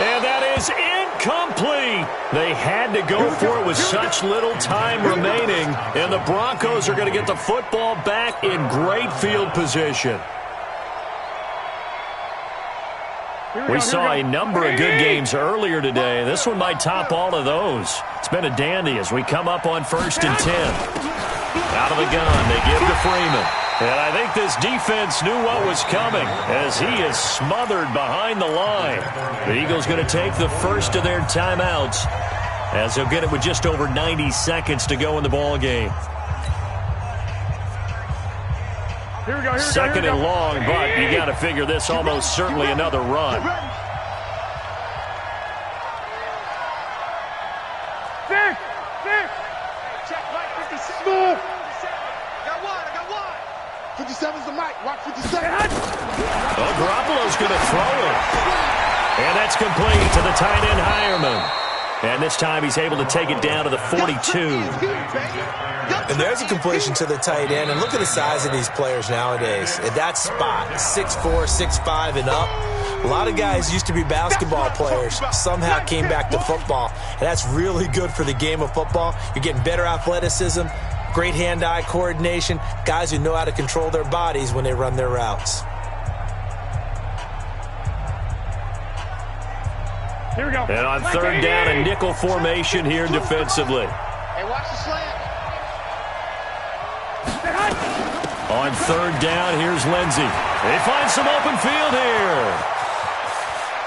And that is incomplete. They had to go for it with such little time remaining. And the Broncos are going to get the football back in great field position. We saw a number of good games earlier today. This one might top all of those. It's been a dandy as we come up on 1st and 10. Out of the gun, they give to Freeman. And I think this defense knew what was coming as he is smothered behind the line. The Eagles going to take the first of their timeouts as they'll get it with just over 90 seconds to go in the ball game. Second and long, but you got to figure this almost certainly another run. Move. Got one. 57's the mic. Watch 57. Well, Garoppolo's going to throw it. And that's complete to the tight end, Hireman. And this time he's able to take it down to the 42. And there's a completion to the tight end. And look at the size of these players nowadays. At that spot, 6'4", 6'5", and up. A lot of guys used to be basketball players. Somehow came back to football. And that's really good for the game of football. You're getting better athleticism, great hand-eye coordination, guys who know how to control their bodies when they run their routes. Here we go. And on 3rd down, a nickel formation here defensively. Hey, watch the slant. On 3rd down, here's Lindsey. They find some open field here.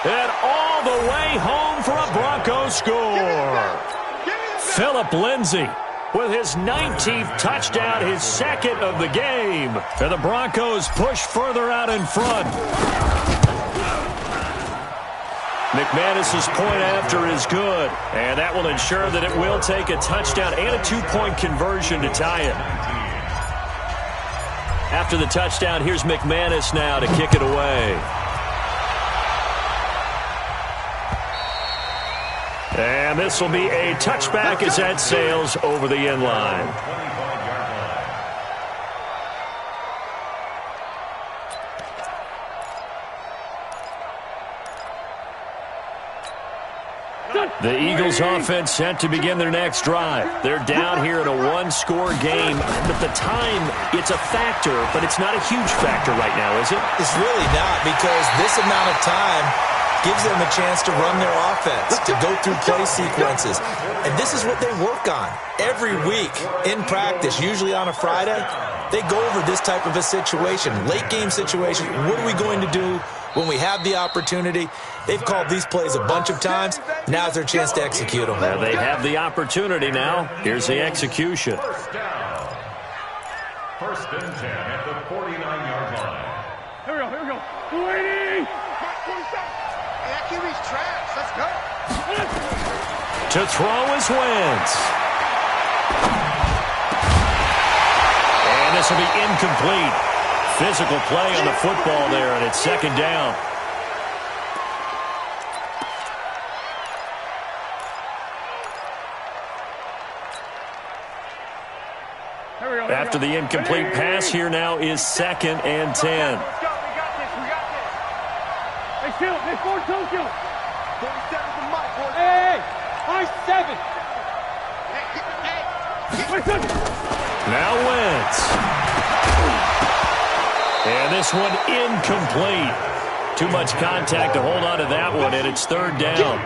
And all the way home for a Broncos score. Phillip Lindsey with his 19th touchdown, his 2nd of the game. And the Broncos push further out in front. McManus's point after is good, and that will ensure that it will take a touchdown and a 2-point conversion to tie it. After the touchdown, here's McManus now to kick it away. And this will be a touchback as that sails over the end line. The Eagles offense set to begin their next drive. They're down here in a one-score game. But the time, it's a factor, but it's not a huge factor right now, is it? It's really not, because this amount of time gives them a chance to run their offense, to go through play sequences. And this is what they work on every week in practice, usually on a Friday. They go over this type of a situation, late-game situation. What are we going to do when we have the opportunity? They've called these plays a bunch of times. Now's their chance to execute them. Well, they have the opportunity now. Here's the execution. First down. First and 10 at the 49-yard line. Here we go. 280. Hey, that QB's trash. Let's go. To throw is Wentz. And this will be incomplete. Physical play on the football there, and it's second down. After the incomplete pass, here now is second and 10. We got this. Hey, Phil. Hey, 4-2. 47's the mic, boy. Hey, 5-7. Now Wentz. And this one incomplete. Too much contact to hold on to that one, and it's third down.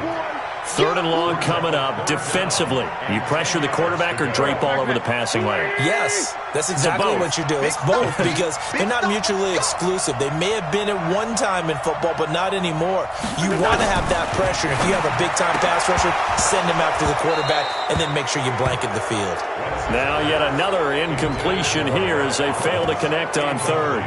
Third and long coming up. Defensively, you pressure the quarterback or drape all over the passing lane? Yes, that's exactly what you do. It's both, because they're not mutually exclusive. They may have been at one time in football, but not anymore. You want to have that pressure. If you have a big-time pass rusher, send him after the quarterback, and then make sure you blanket the field. Now yet another incompletion here as they fail to connect on third.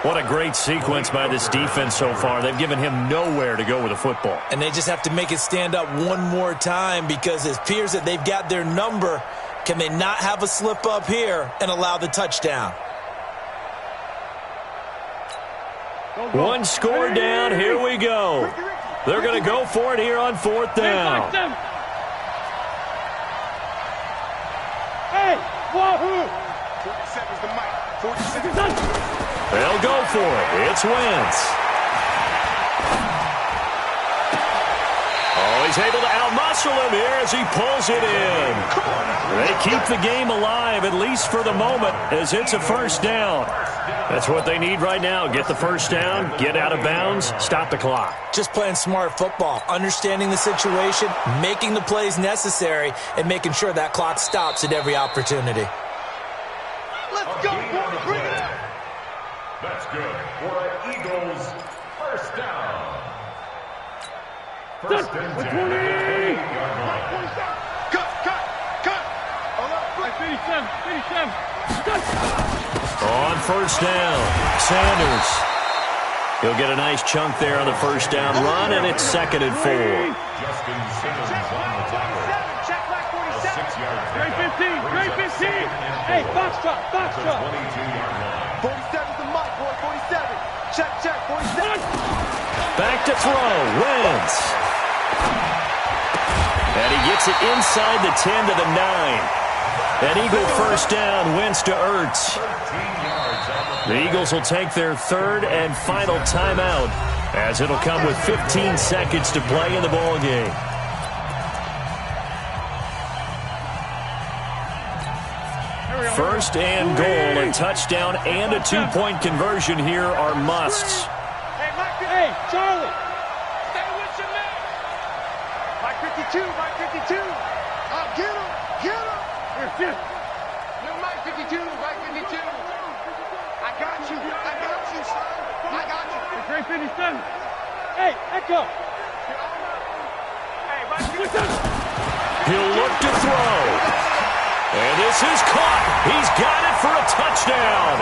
What a great sequence by this defense so far. They've given him nowhere to go with the football. And they just have to make it stand up one more time, because it appears that they've got their number. Can they not have a slip up here and allow the touchdown? One score down. Here we go. They're going to go for it here on fourth down. Hey, wahoo! 47's the mic. 47's They'll go for it. It's Wentz. Oh, he's able to outmuscle him here as he pulls it in. They keep the game alive, at least for the moment, as it's a first down. That's what they need right now. Get the first down, get out of bounds, stop the clock. Just playing smart football, understanding the situation, making the plays necessary, and making sure that clock stops at every opportunity. Let's go, boy. Bring it up. That's good for the Eagles. First down. First and 10 at the 28-yard line. Cut. On first down, Sanders. He'll get a nice chunk there on the first down run, and it's second and 4. Justin Simmons on the tackle. Check back 47. A 6-yard Great 15. Great 15. Hey, box drop. 22-yard line. 47's the mic, boy. 47. Check. 47. Back to throw, Wentz. And he gets it inside the 10 to the 9. An Eagle first down, Wentz to Ertz. The Eagles will take their third and final timeout, as it'll come with 15 seconds to play in the ballgame. First and goal, a touchdown and a two-point conversion here are musts. Hey, Charlie. Stay with your man. Mike 52. Get him. Here. No, Mike 52. I got you, son. I got you. Great 57. Hey, Echo. Hey, Mike 52. He'll look to throw. And this is caught. He's got it for a touchdown.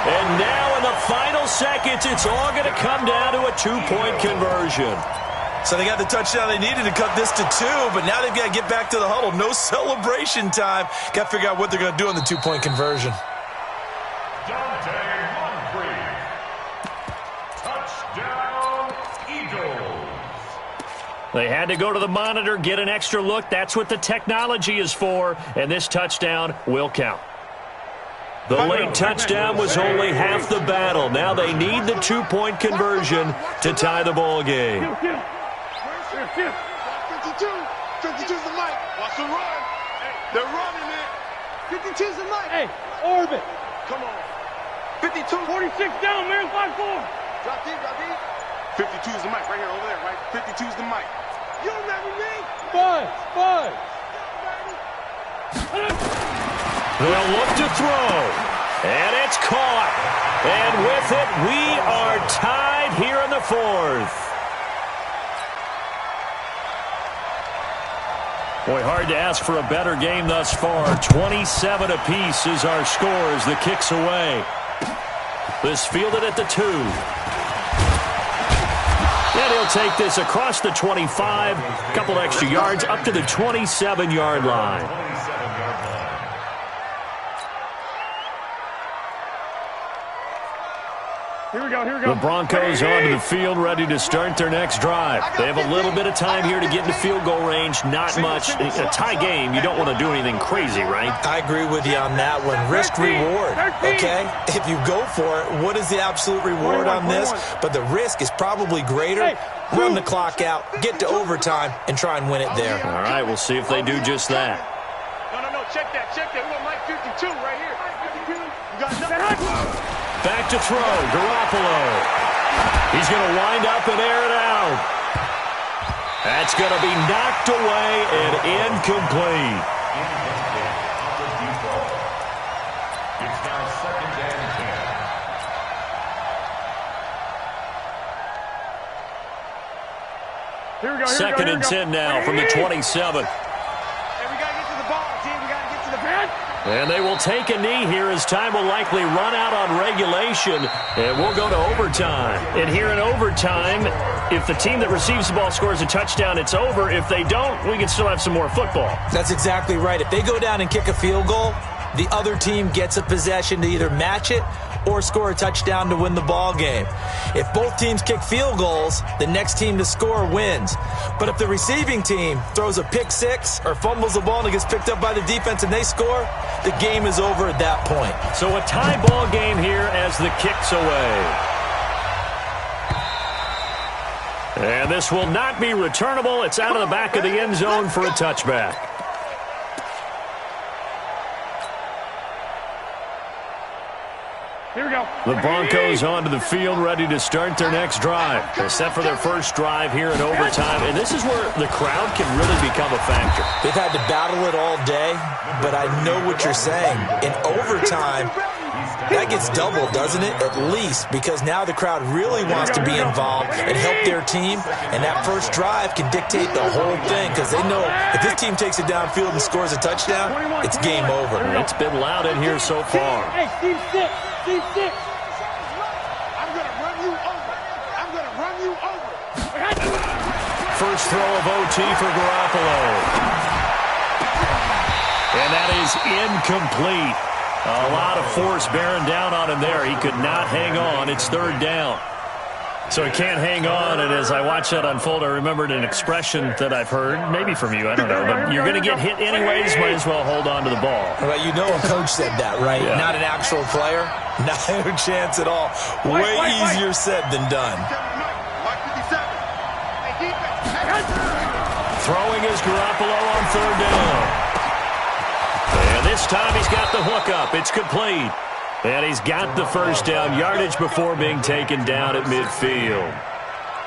And now in the final seconds, it's all going to come down to a two-point conversion. So they got the touchdown they needed to cut this to 2, but now they've got to get back to the huddle. No celebration time. Got to figure out what they're going to do on the two-point conversion. Dante They had to go to the monitor, get an extra look. That's what the technology is for, and this touchdown will count. The late touchdown was only half the battle. Now they need the two-point conversion to tie the ball game. 52. 52's the mic. Watch the run. They're running it. 52's the mic. Hey, orbit. Come on. 52. 46 down, man. 5-4. Drop deep, drop deep. 52's the mic right here, over there, right? 52's the mic. You remember me? Buzz. They'll look to throw, and it's caught. And with it, we are tied here in the fourth. Boy, hard to ask for a better game thus far. 27 apiece is our score as the kick's away. This fielded at the 2. And he'll take this across the 25, a couple extra yards, up to the 27-yard line. Here we go. The Broncos onto the field, ready to start their next drive. They have a little bit of time here to get into field goal range. Not much. A tie game, you don't want to do anything crazy, right? I agree with you on that one. Risk-reward, okay? If you go for it, what is the absolute reward on this? But the risk is probably greater. Run the clock out, get to overtime, and try and win it there. All right, we'll see if they do just that. No, check that. We want Mike 52 right here. 52. You got nothing. Back to throw, Garoppolo. He's going to wind up and air it out. That's going to be knocked away and incomplete. It's now 2nd and 10. Here we go. 2nd and 10 now from the 27. Hey, we got to get to the ball, team. We got to get to the bench. And they will take a knee here as time will likely run out on regulation, and we'll go to overtime. And here in overtime, if the team that receives the ball scores a touchdown, it's over. If they don't, we can still have some more football. That's exactly right. If they go down and kick a field goal, the other team gets a possession to either match it or score a touchdown to win the ball game. If both teams kick field goals, the next team to score wins. But if the receiving team throws a pick six or fumbles the ball and it gets picked up by the defense and they score, the game is over at that point. So a tie ball game here as the kick's away. And this will not be returnable. It's out of the back of the end zone for a touchback. Here we go. The Broncos onto the field, ready to start their next drive. They're set for their first drive here in overtime, and this is where the crowd can really become a factor. They've had to battle it all day, but I know what you're saying. In overtime, that gets doubled, doesn't it? At least, because now the crowd really wants to be involved and help their team, and that first drive can dictate the whole thing, because they know if this team takes it downfield and scores a touchdown, it's game over. It's been loud in here so far. Hey, Steve 6. Steve 6. I'm going to run you over. I'm going to run you over. First throw of OT for Garoppolo. And that is incomplete. A lot of force bearing down on him there. He could not hang on. It's 3rd down. So he can't hang on, and as I watch that unfold, I remembered an expression that I've heard, maybe from you, I don't know, but you're going to get hit anyways, might as well hold on to the ball. Well, you know a coach said that, right? Yeah. Not an actual player. Not a chance at all. Way easier said than done. Throwing is Garoppolo on 3rd down. And this time he's got the hook up. It's complete. And he's got the first down, yardage before being taken down at midfield.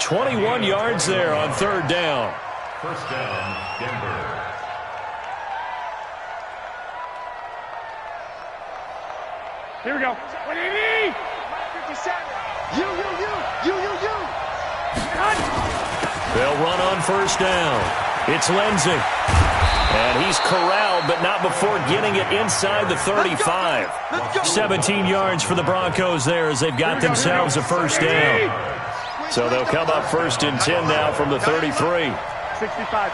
21 yards there on 3rd down. First down, Denver. Here we go. What do you need? 57. You. They'll run on 1st down. It's Lindsey. And he's corralled, but not before getting it inside the 35. 17 yards for the Broncos there as they've got themselves a first down. So they'll come up 1st and 10 now from the 33. 65.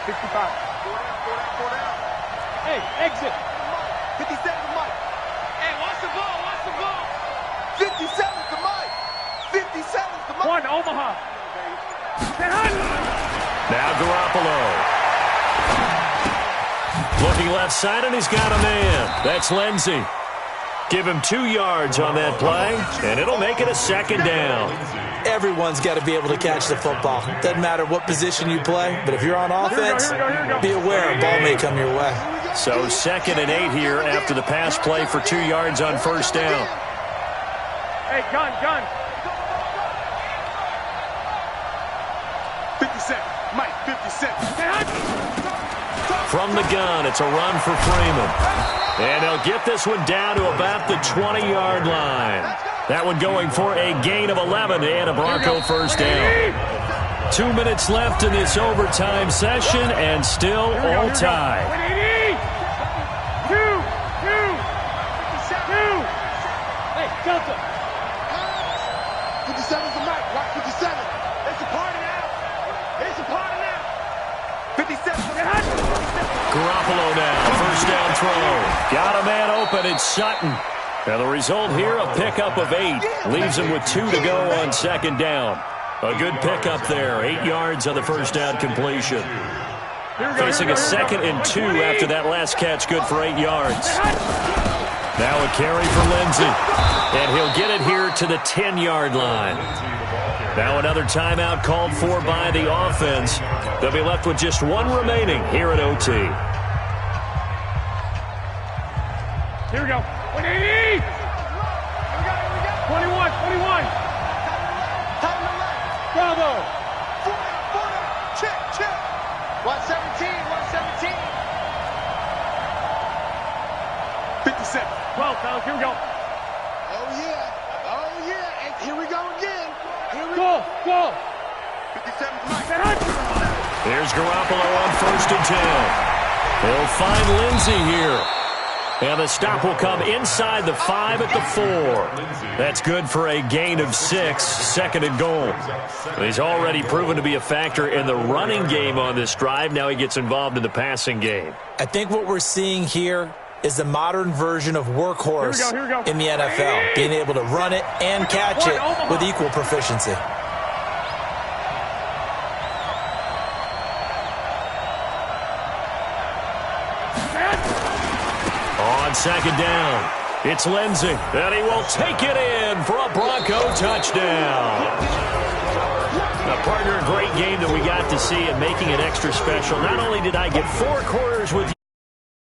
Hey, exit. 57 the mic. Hey, watch the ball. 57's the mic. 57's the mic. One, Omaha. Now Garoppolo. Looking left side, and he's got a man. That's Lindsey. Give him 2 yards on that play, and it'll make it a second down. Everyone's got to be able to catch the football. Doesn't matter what position you play, but if you're on offense, be aware a ball may come your way. So 2nd and 8 here after the pass play for 2 yards on first down. Hey, gun. 57. Mike, 57. From the gun, it's a run for Freeman. And they'll get this one down to about the 20-yard line. That one going for a gain of 11 and a Bronco first down. 2 minutes left in this overtime session, and still all tied. 2. Hey, Delta. 57's the Mike. Watch 57. It's a party now. It's a party now. 57. Garoppolo now, first down throw. Got a man open, it's Sutton. And the result here, a pickup of 8. Leaves him with 2 to go on second down. A good pickup there, 8 yards on the first down completion. Facing a 2nd and 2 after that last catch, good for 8 yards. Now a carry for Lindsey. And he'll get it here to the 10-yard line. Now another timeout called for by the offense. They'll be left with just 1 remaining here at OT. Here we go. 180. 21. Bravo. 40. Check. 117. 57. 12, fellas. Here we go. Oh, yeah. And here we go again. Go. 57's Mike. There's Garoppolo on 1st and 10. He'll find Lindsey here. And the stop will come inside the 5 at the 4. That's good for a gain of 6, 2nd and goal. He's already proven to be a factor in the running game on this drive. Now he gets involved in the passing game. I think what we're seeing here is the modern version of workhorse Here we go. in the NFL, being able to run it and catch it with equal proficiency. On second down, it's Lindsey, and he will take it in for a Bronco touchdown. Now, partner, a great game that we got to see, and making it extra special. Not only did I get 4 quarters with you,